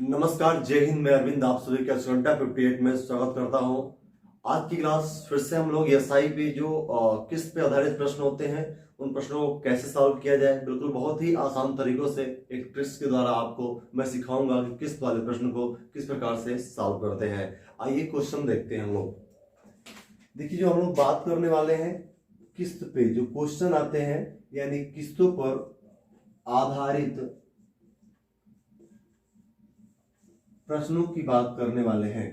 नमस्कार, जय हिंद। मैं अरविंद आप सभी का घंटा 58 में स्वागत करता हूं। आज की क्लास फिर से हम लोग एसआई पे जो किस्त पे आधारित प्रश्न होते हैं उन प्रश्नों को कैसे सॉल्व किया जाए, बिल्कुल बहुत ही आसान तरीकों से एक ट्रिक्स के द्वारा आपको मैं सिखाऊंगा कि किस्त वाले प्रश्न को किस प्रकार से सॉल्व करते हैं। आइए क्वेश्चन देखते हैं हम लोग। देखिए, जो हम लोग बात करने वाले हैं किस्त पे जो क्वेश्चन आते हैं यानी किस्तों पर आधारित प्रश्नों की बात करने वाले हैं।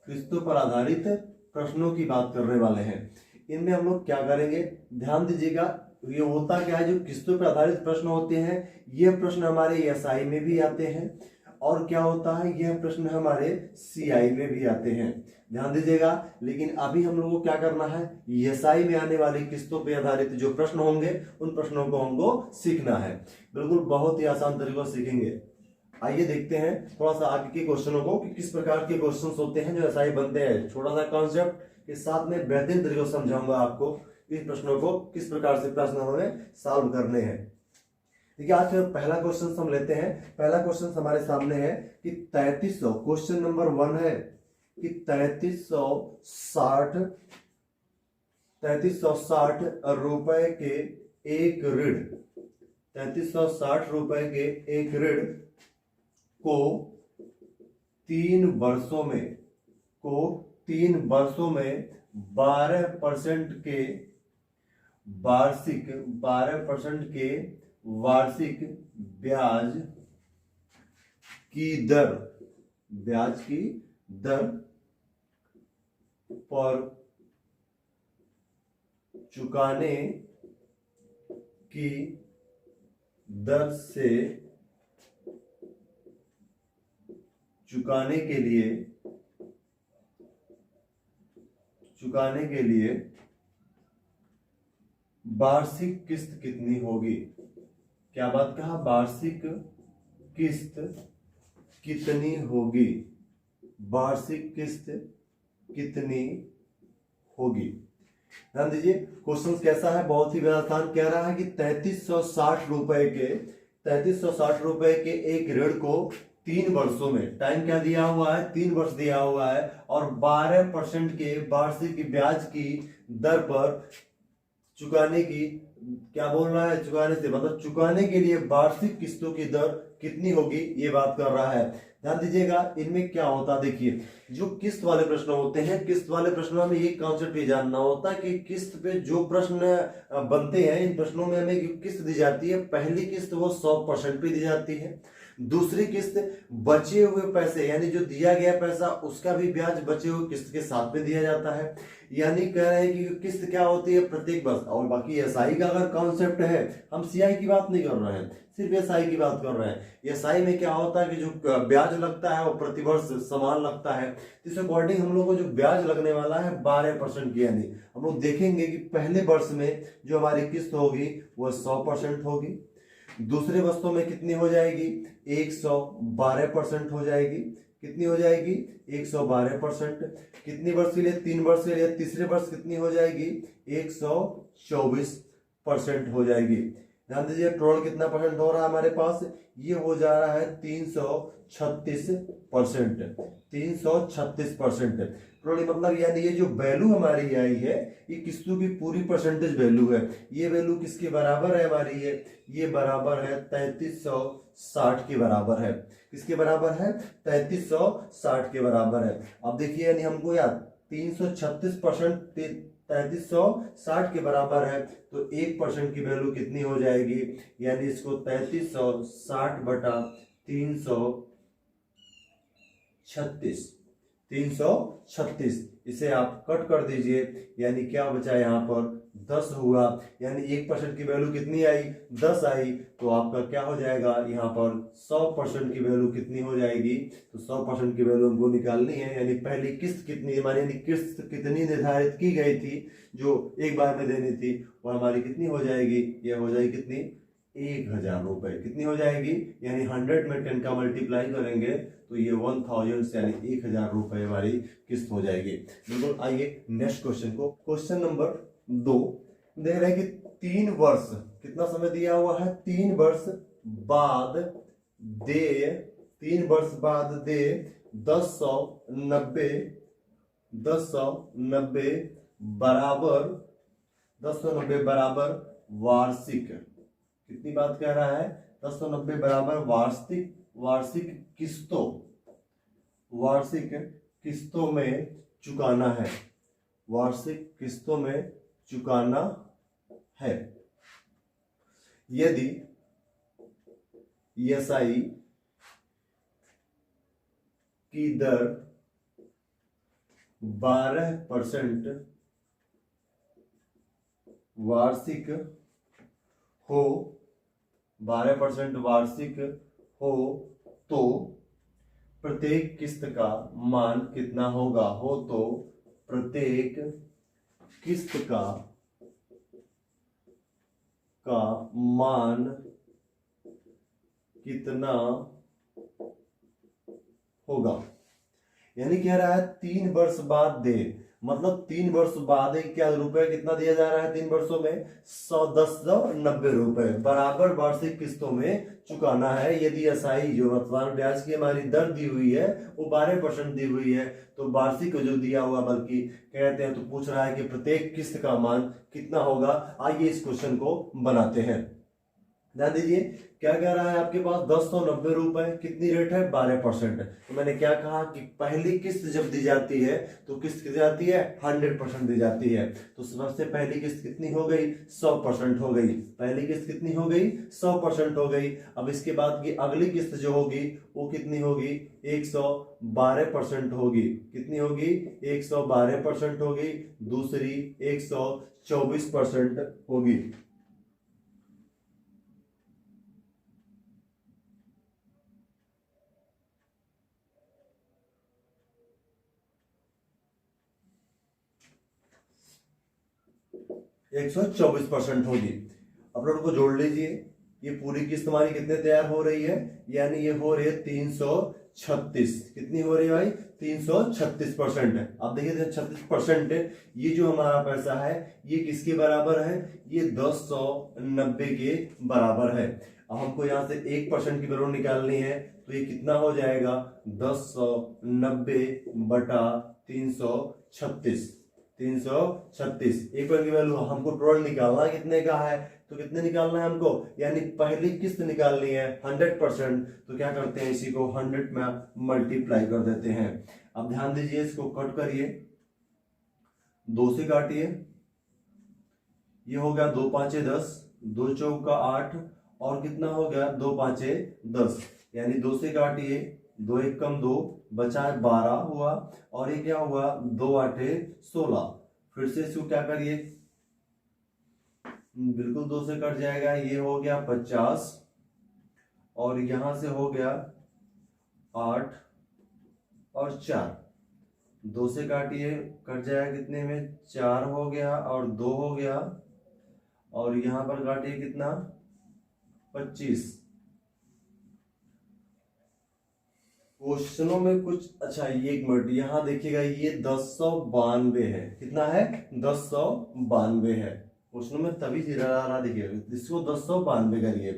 किस्तों पर आधारित प्रश्नों की बात करने वाले हैं। इनमें हम लोग क्या करेंगे, ध्यान दीजिएगा। ये होता क्या है, जो किस्तों पर आधारित प्रश्न होते हैं ये प्रश्न हमारे एसआई में भी आते हैं और क्या होता है, यह प्रश्न हमारे सीआई में भी आते हैं। ध्यान दीजिएगा। लेकिन अभी हम लोगों को क्या करना है, एसआई में आने वाली किस्तों पर आधारित जो प्रश्न होंगे उन प्रश्नों को हमको सीखना है। बिल्कुल बहुत ही आसान तरीकों से सीखेंगे। आइए देखते हैं थोड़ा सा आगे के क्वेश्चनों को कि किस प्रकार के क्वेश्चंस होते हैं जो एसआई बनते हैं। छोटा सा कॉन्सेप्ट के साथ में बेहतरीन तरीके से समझाऊंगा आपको इस प्रश्नों को किस प्रकार से प्रश्न हमें सॉल्व करने हैं। देखिए, आज पहला क्वेश्चन हम लेते हैं। पहला क्वेश्चन हमारे सामने है कि 3300, क्वेश्चन नंबर 1 है कि 3360 रुपए के एक ऋण 3360 रुपए के एक ऋण को 3 वर्षों में 12% के वार्षिक ब्याज की दर पर चुकाने की दर से चुकाने के लिए वार्षिक किस्त कितनी होगी। क्या बात कहा, वार्षिक किस्त कितनी होगी, वार्षिक किस्त कितनी होगी। ध्यान दीजिए, क्वेश्चन कैसा है, बहुत ही आसान। कह रहा है कि 3360 रुपए के एक ऋण को 3 वर्षों में, टाइम क्या दिया हुआ है, 3 वर्ष दिया हुआ है और 12% के वार्षिक ब्याज की दर पर चुकाने की, क्या बोल रहा है, चुकाने से मतलब चुकाने के लिए वार्षिक किस्तों की दर कितनी होगी, ये बात कर रहा है। ध्यान दीजिएगा, इनमें क्या होता है, देखिए जो किस्त वाले प्रश्न होते हैं, किस्त वाले प्रश्नों में ये कॉन्सेप्ट ये जानना होता है कि किस्त पे जो प्रश्न बनते हैं इन प्रश्नों में हमें किस्त दी जाती है। पहली किस्त वो 100% पे दी जाती है। दूसरी किस्त बचे हुए पैसे यानी जो दिया गया पैसा उसका भी ब्याज बचे हुए किस्त के साथ में दिया जाता है। यानी कह रहे हैं कि किस्त क्या होती है, प्रत्येक वर्ष। और बाकी एसआई का अगर कॉन्सेप्ट है, हम सीआई की बात नहीं कर रहे हैं, सिर्फ एसआई की बात कर रहे हैं। एसआई में क्या होता है कि जो ब्याज लगता है वो प्रतिवर्ष समान लगता है। इस अकॉर्डिंग हम लोग को जो ब्याज लगने वाला है 12% की, यानी हम लोग देखेंगे कि पहले वर्ष में जो हमारी किस्त होगी वो 100% होगी। दूसरे वर्षों में कितनी हो जाएगी, 112% हो जाएगी। कितनी हो जाएगी, 112%। कितनी वर्ष के लिए, 3 वर्ष के लिए। तीसरे वर्ष कितनी हो जाएगी, 124% हो जाएगी। ध्यान दीजिए, टोटल कितना परसेंट हो रहा है हमारे पास, ये हो जा रहा है 336%। 336% टोटल, मतलब यानी ये जो वैल्यू हमारी आई है ये किस्तों की पूरी परसेंटेज वैल्यू है। ये वैल्यू किसके बराबर है हमारी, ये बराबर है 3360 के बराबर है। किसके बराबर है, 3360 के बराबर है। अब देखिए, यानी हमको यार 336% 3360 के बराबर है तो 1% की वैल्यू कितनी हो जाएगी, यानी इसको 3360 बटा 336 इसे आप कट कर दीजिए, यानी क्या बचा यहाँ पर 10 हुआ। यानी 1% की वैल्यू कितनी आई, 10 आई। तो आपका क्या हो जाएगा, यहाँ पर 100% की वैल्यू कितनी हो जाएगी, तो 100% की वैल्यू हमको निकालनी है। यानी पहली किस्त कितनी हमारी, यानी किस्त कितनी निर्धारित की गई थी जो एक बार में देनी थी, वो हमारी कितनी हो जाएगी, यह हो जाएगी कितनी, 1000 रुपए। कितनी हो जाएगी, यानी 100 में 10 का मल्टीप्लाई करेंगे तो ये 1000 यानी 1000 रुपए हमारी किस्त हो जाएगी। बिल्कुल। आइए नेक्स्ट क्वेश्चन को, क्वेश्चन नंबर 2 दे रहे हैं कि 3 वर्ष, कितना समय दिया हुआ है, 3 वर्ष बाद देय 3 वर्ष बाद दे 1090 बराबर 1090 बराबर वार्षिक, कितनी बात कह रहा है, 1090 बराबर वार्षिक किस्तों में चुकाना है, वार्षिक किस्तों में चुकाना है। यदि ESI की दर 12% वार्षिक हो, 12% वार्षिक हो तो प्रत्येक किस्त का मान कितना होगा, हो तो प्रत्येक किस्त का मान कितना होगा। यानी कह रहा है 3 वर्ष बाद दे, मतलब 3 वर्ष बाद क्या रुपए कितना दिया जा रहा है, 3 वर्षों में 1090 रुपए बराबर वार्षिक किस्तों में चुकाना है। यदि एसआई जो वर्तमान ब्याज की हमारी दर दी हुई है वो 12% दी हुई है, तो वार्षिक जो दिया हुआ बल्कि कहते हैं, तो पूछ रहा है कि प्रत्येक किस्त का मान कितना होगा। आइए इस क्वेश्चन को बनाते हैं। ध्यान दीजिए क्या कह रहा है आपके पास 1090 रुपए, कितनी रेट है 12%। तो मैंने क्या कहा कि पहली किस्त जब दी जाती है तो किस्त दी जाती है 100% दी जाती है। तो सबसे पहली किस्त कितनी हो गई, 100% हो गई। पहली किस्त कितनी हो गई, 100% हो गई। अब इसके बाद की अगली किस्त जो होगी वो कितनी होगी, 112% होगी। कितनी होगी, 112% होगी। दूसरी 124% होगी। 124% होगी। अब लोग को जोड़ लीजिए, ये पूरी किस्त हमारी कितने तैयार हो रही है, यानी ये हो रही है 336। कितनी हो रही है भाई, 336%। अब देखिए 36%, ये जो हमारा पैसा है ये किसके बराबर है, ये 1090 के बराबर है। अब हमको यहाँ से 1% की वैल्यू निकालनी है, तो ये कितना हो जाएगा, 1090 बटा 336। 336 एक की वैल्यू हमको टोटल निकालना कितने का है, तो कितने निकालना है हमको, यानी पहली किस्त निकालनी है 100%। तो क्या करते हैं, इसी को 100 में मल्टीप्लाई कर देते हैं। अब ध्यान दीजिए, इसको कट करिए, 2 से काटिए, ये हो गया 2 5 10, 2 चौका 8 और कितना हो गया 2 5 10, यानी 2 से काटिए, 2 1 कम 2 बचा 12 हुआ, और ये क्या हुआ 2 8 16। फिर से इसको क्या करिए, बिल्कुल 2 से कट जाएगा, ये हो गया 50 और यहां से हो गया 8 और 4, 2 से काटिए, कट जाएगा कितने में, 4 हो गया और 2 हो गया, और यहां पर काटिए कितना 25। क्वेश्चनों में कुछ अच्छा, ये एक मिनट यहाँ देखिएगा, ये 1092 है। कितना है, 1092 है। क्वेश्चनों में तभी रहा देखिएगा, इसको 1092 करिए।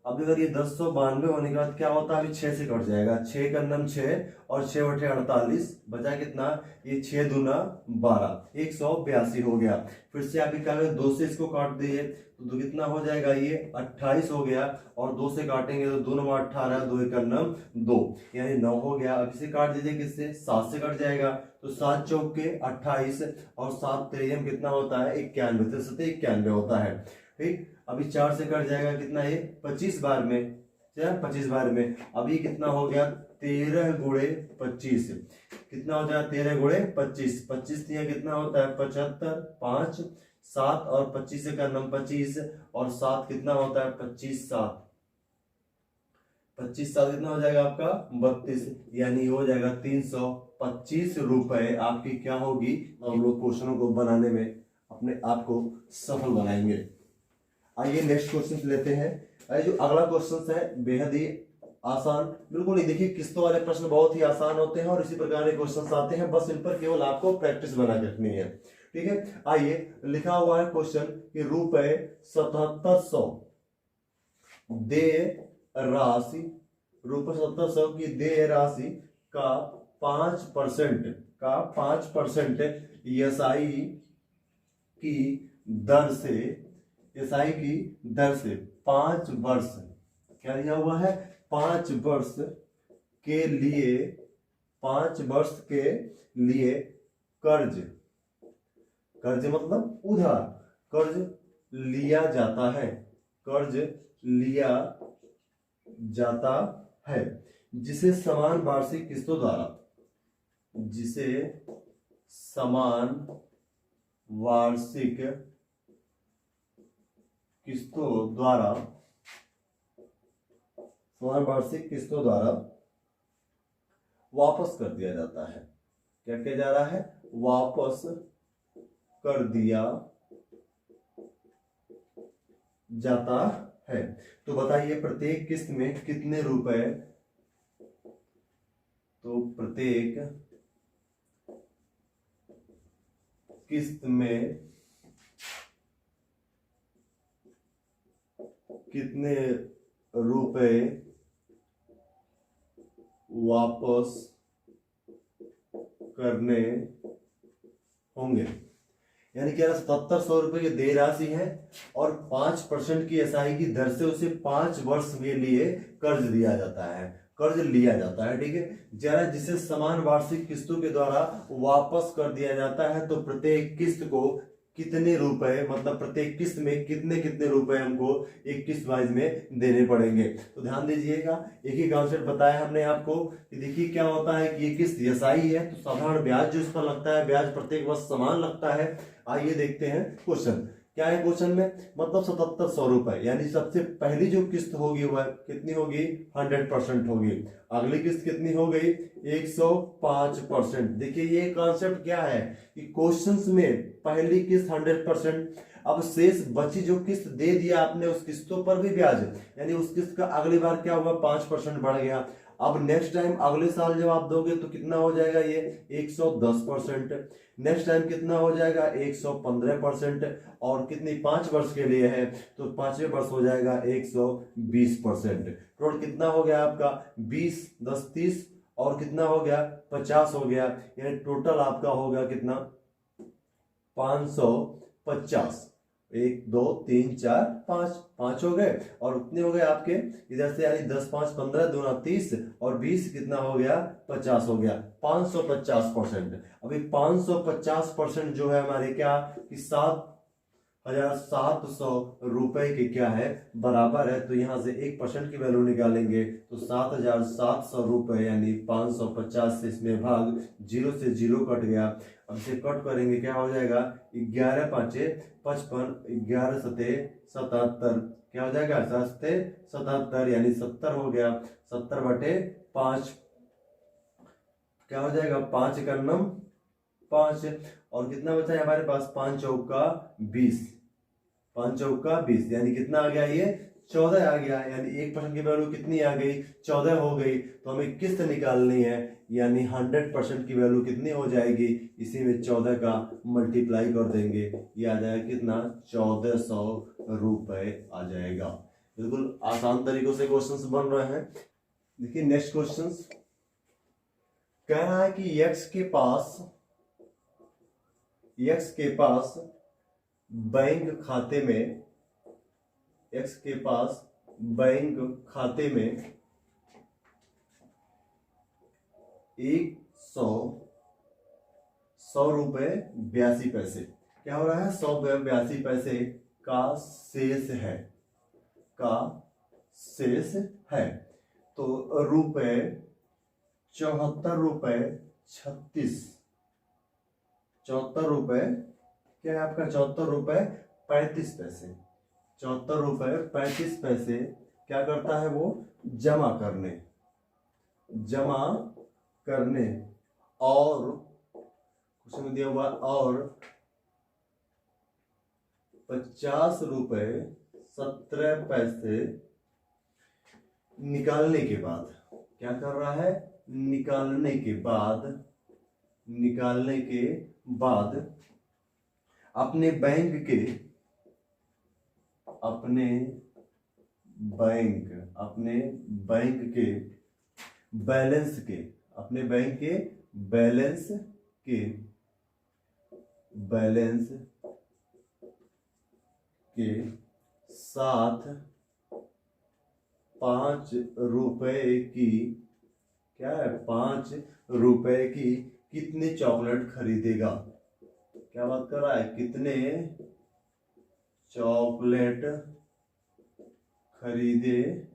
अब अगर ये 1092 होने के बाद क्या होता है, अभी 6 से कट जाएगा, 6 का नम 6 और 6 बटे 48 बचा कितना, ये 6 दूना 12, 182 हो गया। फिर से आप क्या करें, 2 से इसको काट दिए तो कितना हो जाएगा, ये 28 हो गया, और 2 से काटेंगे तो 2 9 18, 2 1 9 2, यानी 9 हो गया। अब इसे काट दीजिए किससे, 7 से कट जाएगा, तो 7 चौक के 28 और 7 तेरह कितना होता है 91, 91 होता है। ठीक, अभी 4 से कट जाएगा, कितना ये 25 बार में, 25 बार में। अभी कितना हो गया 13 गुणे 25, कितना हो जाएगा 13 गुणे 25, 25 कितना होता है 75, 5 7 और 25 से करना 25, और 7 कितना होता है 25 7, 25 7 कितना हो जाएगा आपका 32, यानी हो जाएगा 325 रुपए आपकी क्या होगी। हम लोग क्वेश्चनों को बनाने में अपने आप को सफल बनाएंगे। आइए नेक्स्ट क्वेश्चन लेते हैं। जो अगला क्वेश्चन है बेहद ही आसान, बिल्कुल ही देखिए किस्तों वाले प्रश्न बहुत ही आसान होते हैं और इसी प्रकार के क्वेश्चन आते हैं, बस इन पर केवल आपको प्रैक्टिस बना के रखनी है। ठीक है, आइए लिखा हुआ है क्वेश्चन कि रुपए 7700 दे राशि रुपये 7700 की देय राशि का 5% एसआई की दर से, एसआई की दर से 5 वर्ष, क्या दिया हुआ है, 5 वर्ष के लिए, 5 वर्ष के लिए कर्ज, कर्ज मतलब उधार, कर्ज लिया जाता है, कर्ज लिया जाता है, जिसे समान वार्षिक किस्तों द्वारा, जिसे समान वार्षिक किस्तों द्वारा, समान वार्षिक किस्तों द्वारा वापस कर दिया जाता है। क्या किया जा रहा है, वापस कर दिया जाता है। तो बताइए प्रत्येक किस्त में कितने रुपए, तो प्रत्येक किस्त में कितने रुपए वापस करने होंगे। यानी क्या 7700 रुपए की देय राशि है और 5% की एसआई की दर से उसे 5 वर्ष के लिए कर्ज दिया जाता है, कर्ज लिया जाता है, ठीक है। जरा जिसे समान वार्षिक किस्तों के द्वारा वापस कर दिया जाता है, तो प्रत्येक किस्त को कितने रुपए, मतलब प्रत्येक किस्त में कितने कितने रुपए हमको एक किस्त वाइज में देने पड़ेंगे। तो ध्यान दीजिएगा, एक ही कॉन्सेप्ट बताया हमने आपको कि देखिए क्या होता है कि ये किस्त एसआई है तो साधारण ब्याज जो इस पर लगता है, ब्याज प्रत्येक वर्ष समान लगता है। आइए देखते हैं क्वेश्चन, क्या है क्वेश्चन में, मतलब 7700 रुपए, यानी सबसे पहली जो किस्त होगी वह कितनी होगी, 100% होगी। अगली किस्त कितनी हो गई, 105%। देखिए ये कॉन्सेप्ट क्या है कि क्वेश्चंस में पहली किस्त 100%, अब शेष बची जो किस्त दे दिया आपने उस किस्तों पर भी ब्याज, यानी उस किस्त का अगली बार क्या हुआ, 5% बढ़ गया। अब नेक्स्ट टाइम अगले साल जब आप दोगे तो कितना हो जाएगा, ये 110%। नेक्स्ट टाइम कितना हो जाएगा, 115%। और कितनी, 5 वर्ष के लिए है तो 5वें वर्ष हो जाएगा 120%। टोटल कितना हो गया आपका, 20 10 30 और कितना हो गया, 50 हो गया। यानी टोटल आपका होगा कितना, 550। 1 2 3 4 5, 5 हो गए और उतने हो गए आपके इधर से, यानी 10 5 15 दूना 30 और 20 कितना हो गया, 50 हो गया, 550%। अभी 550% जो है हमारे क्या कि 7,700 रुपए के क्या है, बराबर है। तो यहां से 1% की वैल्यू निकालेंगे तो 7,700 रुपए, यानी 550 से इसमें भाग, 0 से 0 कट गया। अब इसे कट करेंगे क्या हो जाएगा, 11 5 55, 11 7 77, क्या हो जाएगा, 7 77, यानी 70 हो गया। 70/5 क्या हो जाएगा, 5 का नम 5 और कितना बचा है हमारे पास, 5 चौका 20, 5 चौका 20, यानी कितना आ गया, ये 14 आ गया। यानी 1% की वैल्यू कितनी आ गई, 14 हो गई। तो हमें किस्त निकालनी है, यानी 100% की वैल्यू कितनी हो जाएगी, इसी में 14 का मल्टीप्लाई कर देंगे, ये आ जाएगा कितना, 1400 रुपए आ जाएगा। बिल्कुल आसान तरीकों से क्वेश्चंस बन रहे हैं। देखिए नेक्स्ट क्वेश्चंस कह रहा है कि x के पास बैंक खाते में, x के पास बैंक खाते में 100 रुपए 82 पैसे, क्या हो रहा है, 100 82 पैसे का शेष है, का शेष है। तो रुपए 74 रुपए 36, 74 रुपए क्या है आपका, 74 रुपए 35 पैसे, 74 रुपए 35 पैसे क्या करता है वो, जमा करने और कुछ में दिया हुआ, और 50 रुपए 17 पैसे निकालने के बाद, क्या कर रहा है, निकालने के बाद अपने बैंक अपने बैंक के बैलेंस के अपने बैंक के बैलेंस के बैलेंस के साथ 5 रुपए की क्या है 5 रुपए की कितनी चॉकलेट खरीदेगा। क्या बात कर रहा है, कितने चॉकलेट खरीदेगा।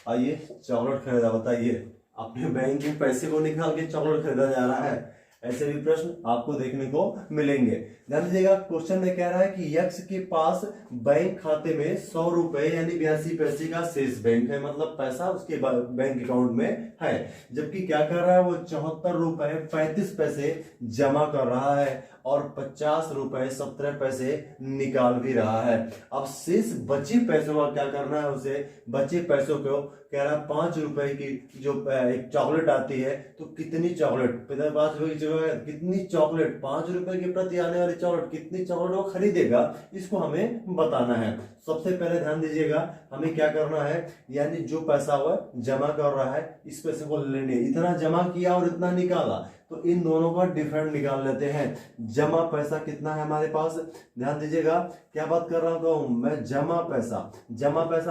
आइए चॉकलेट खरीदा, बताइए। अपने बैंक में पैसे को निकाल के चॉकलेट खरीदा जा रहा है। ऐसे भी प्रश्न आपको देखने को मिलेंगे। ध्यान दीजिएगा, क्वेश्चन में कह रहा है कि यक्ष के पास बैंक खाते में 100 रुपए यानी 82 पैसे का शेष बैंक है, मतलब पैसा उसके बैंक अकाउंट में है। जबकि क्या कर रहा है वो 74 रुपए 35 पैसे जमा कर रहा है और 50 रुपए 17 पैसे निकाल भी रहा है। अब शेष बचे पैसों का क्या करना है उसे, बचे पैसों को कह रहा है 5 रुपए की जो एक चॉकलेट आती है, तो कितनी चॉकलेट 5 रुपए की जगह कितनी चॉकलेट 5 रुपए के प्रति आने वाली चॉकलेट कितनी चॉकलेट वो खरीदेगा, इसको हमें बताना है। सबसे पहले ध्यान दीजिएगा, हमें क्या करना है, यानी जो पैसा हुआ जमा कर रहा है इस पैसे को लेने, इतना जमा किया और इतना निकाला, तो इन दोनों का डिफरेंट निकाल लेते हैं। जमा पैसा कितना है हमारे पास, ध्यान दीजिएगा क्या बात कर रहा हूं मैं, जमा पैसा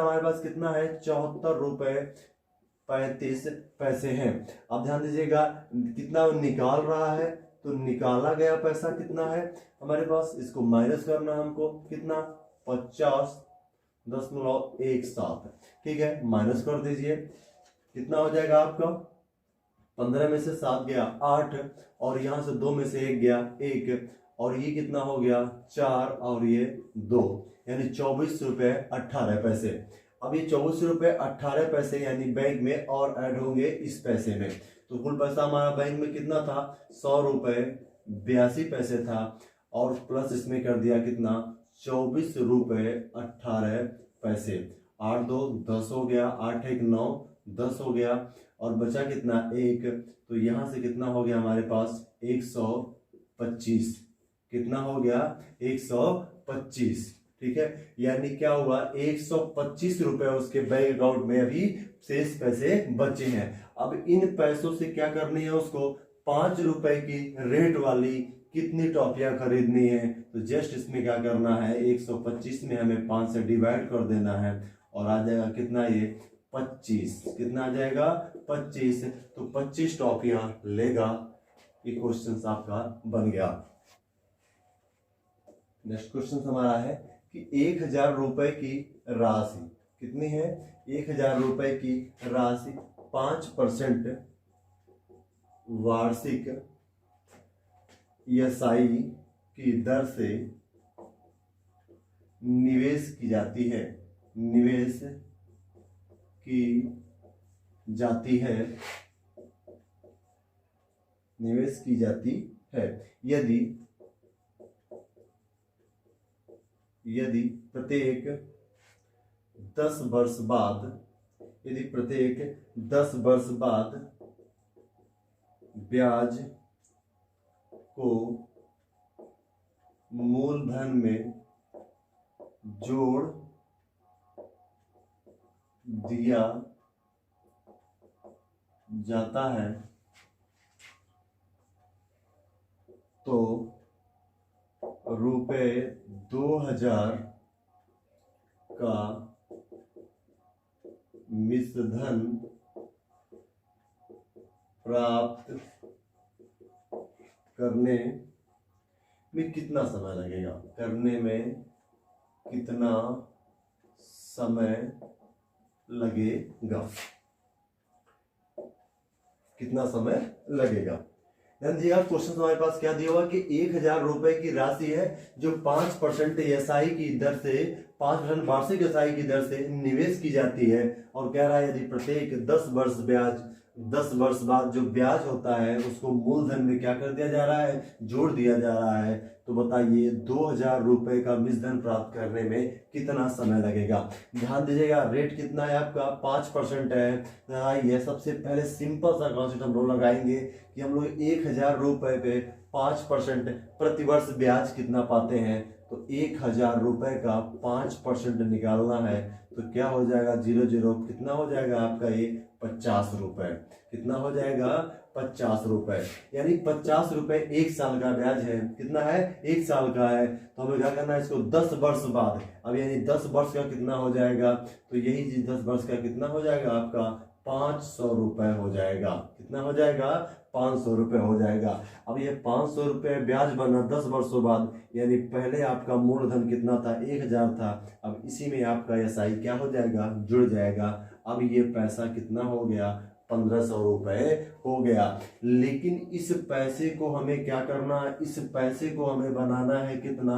हमारे पास कितना है 74 रुपए 35 पैसे हैं। अब ध्यान दीजिएगा कितना निकाल रहा है, तो निकाला गया पैसा कितना है हमारे पास, इसको माइनस करना हमको, कितना 50.17। ठीक है, माइनस कर दीजिए, कितना हो जाएगा आपका 15 में से 7 गया 8, और यहां से 2 में से 1 गया 1, और ये कितना हो गया 4 और ये 2, यानी 24 रुपए 18 पैसे। अब ये 24 रुपए 18 पैसे यानी बैंक में और ऐड होंगे इस पैसे में, तो कुल पैसा हमारा बैंक में कितना था 100 रुपए 82 पैसे था, और प्लस इसमें कर दिया कितना 24 रुपए 18 पैसे। 8 2 10 हो गया, 8 1 9 10 हो गया, और बचा कितना 1, तो यहां से कितना हो गया हमारे पास 125, कितना हो गया 125। ठीक है, यानी क्या हुआ 125 रुपए उसके बैंक अकाउंट में अभी शेष पैसे बचे हैं। अब इन पैसों से क्या करनी है उसको, 5 रुपए की रेट वाली कितनी टॉफियां खरीदनी है, तो जस्ट इसमें क्या करना है 125 में हमें 5 से डिवाइड कर देना है, और आ जाएगा कितना ये 25, कितना आ जाएगा 25, तो 25 टॉफियां लेगा। ये क्वेश्चन आपका बन गया। नेक्स्ट क्वेश्चन हमारा है कि 1000 रुपए की राशि कितनी है, 1000 रुपए की राशि 5% वार्षिक ESI की दर से निवेश की जाती है, निवेश की जाती है, निवेश की जाती है यदि प्रत्येक 10 वर्ष बाद, यदि प्रत्येक 10 वर्ष बाद ब्याज को मूलधन में जोड़ दिया जाता है, तो रुपए 2000 का मिश्रधन प्राप्त करने में कितना समय लगेगा, करने में कितना समय लगेगा, कितना समय लगेगा। ध्यान दीजिएगा क्वेश्चन हमारे पास क्या दिया हुआ कि 1000 रुपए की राशि है जो 5% ESI की दर से 5% वार्षिक ESI की दर से निवेश की जाती है, और कह रहा है यदि प्रत्येक 10 वर्ष बाद जो ब्याज होता है उसको मूलधन में क्या कर दिया जा रहा है, जोड़ दिया जा रहा है, तो बताइए 2000 रुपए का मिश्रधन प्राप्त करने में कितना समय लगेगा। ध्यान दीजिएगा रेट कितना है आपका 5% है। ये सबसे पहले सिंपल सा कॉन्सेप्ट हम लोग लगाएंगे कि हम लोग 1000 रुपए पे 5% प्रतिवर्ष ब्याज कितना पाते हैं, तो 1,000 रुपए का 5% निकालना है तो क्या हो जाएगा, 0 कितना हो जाएगा आपका ये 50 रुपए। कितना हो जाएगा 50 रुपए, यानी 50 रुपए 1 साल का ब्याज है। कितना है 1 साल का है, तो हमें क्या करना है इसको 10 वर्ष बाद। अब यानी 10 वर्ष का कितना हो जाएगा, तो यही चीज 10 वर्ष का कितना हो जाएगा आपका 500 रुपए हो जाएगा। कितना हो जाएगा 500 रुपए हो जाएगा। अब ये 500 रुपए ब्याज बना 10 वर्षों बाद, यानी पहले आपका मूलधन कितना था 1,000 था, अब इसी में आपका एसआई क्या हो जाएगा जुड़ जाएगा। अब ये पैसा कितना हो गया 1,500 रुपए हो गया। लेकिन इस पैसे को हमें क्या करना है, इस पैसे को हमें बनाना है कितना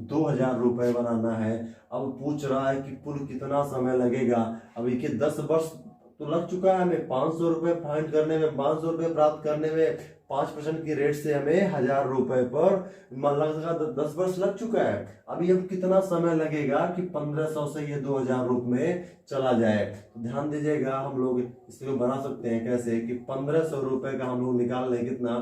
2,000 रुपए बनाना है। अब पूछ रहा है कि कुल कितना समय लगेगा। अब ये 10 वर्ष तो लग चुका है हमें 500 रुपए फाइंड करने में, 500 रुपए प्राप्त करने में 5% की रेट से हमें 1,000 रुपए पर लगा 10 वर्ष लग चुका है। अभी अब कितना समय लगेगा कि 1,500 से ये 2,000 रुपए में चला जाए। तो ध्यान दीजिएगा, हम लोग इसको बना सकते हैं कैसे कि 1,500 रुपए का हम लोग निकाल लें कितना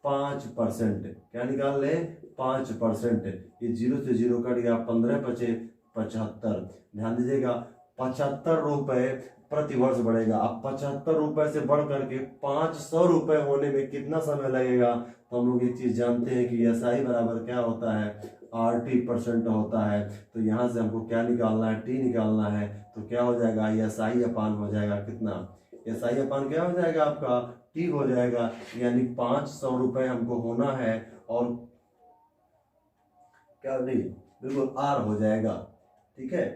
5%। क्या निकाल लें 5%। ये 0 से 0 कट गया, 15 बचे 75। ध्यान दीजिएगा 75 रुपए प्रति वर्ष बढ़ेगा। अब 75 रुपए से बढ़ करके 500 रुपए होने में कितना समय लगेगा, तो हम लोग एक चीज जानते हैं कि एसआई बराबर क्या होता है RT% होता है। तो यहाँ से हमको क्या निकालना है टी निकालना है, तो क्या हो जाएगा एसआई अपान हो जाएगा कितना, एसआई अपान क्या हो जाएगा आपका टी हो जाएगा। यानी 500 रुपए हमको होना है और क्या नहीं बिल्कुल आर हो जाएगा। ठीक है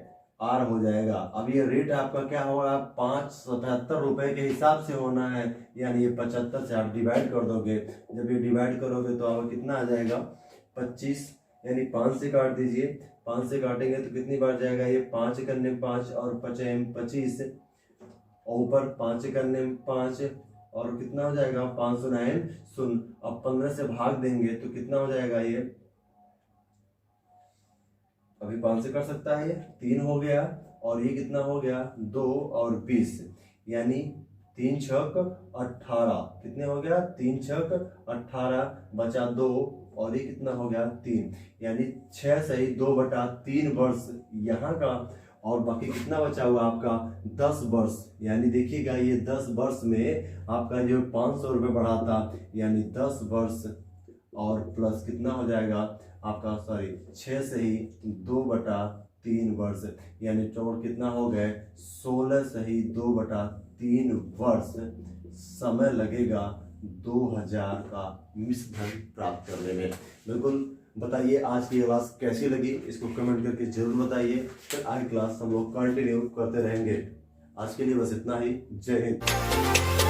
आर हो जाएगा। अब ये रेट आपका क्या होगा 577 रुपए के हिसाब से होना है, यानी ये 75 से आप डिवाइड कर दोगे। जब ये डिवाइड करोगे तो आपका कितना आ जाएगा 25, यानी 5 से काट दीजिए। 5 से काटेंगे तो कितनी बार जाएगा ये 5 करने 5 और 25 और ऊपर 5 करने 5 और कितना हो जाएगा 509 सुन। अब 15 से भाग देंगे तो कितना हो जाएगा ये, अभी 5 से कर सकता है ये 3 हो गया और ये कितना हो गया 2 और 20, यानी 3 छक 18। कितने हो गया 3 छक 18 बचा 2 और ये कितना हो गया 3, यानी 6 सही 2/3 वर्ष यहाँ का। और बाकी कितना बचा हुआ आपका 10 वर्ष, यानी देखिएगा ये 10 वर्ष में आपका जो 500 रुपये बढ़ा था, यानी 10 वर्ष और प्लस कितना हो जाएगा आपका 6 से ही 2/3 वर्ष, यानी टोटल कितना हो गए 16 से ही 2/3 वर्ष समय लगेगा 2,000 का मिश्रधन प्राप्त करने में। बिल्कुल बताइए आज की क्लास कैसी लगी, इसको कमेंट करके जरूर बताइए। फिर आगे क्लास हम लोग कंटिन्यू करते रहेंगे। आज के लिए बस इतना ही। जय हिंद।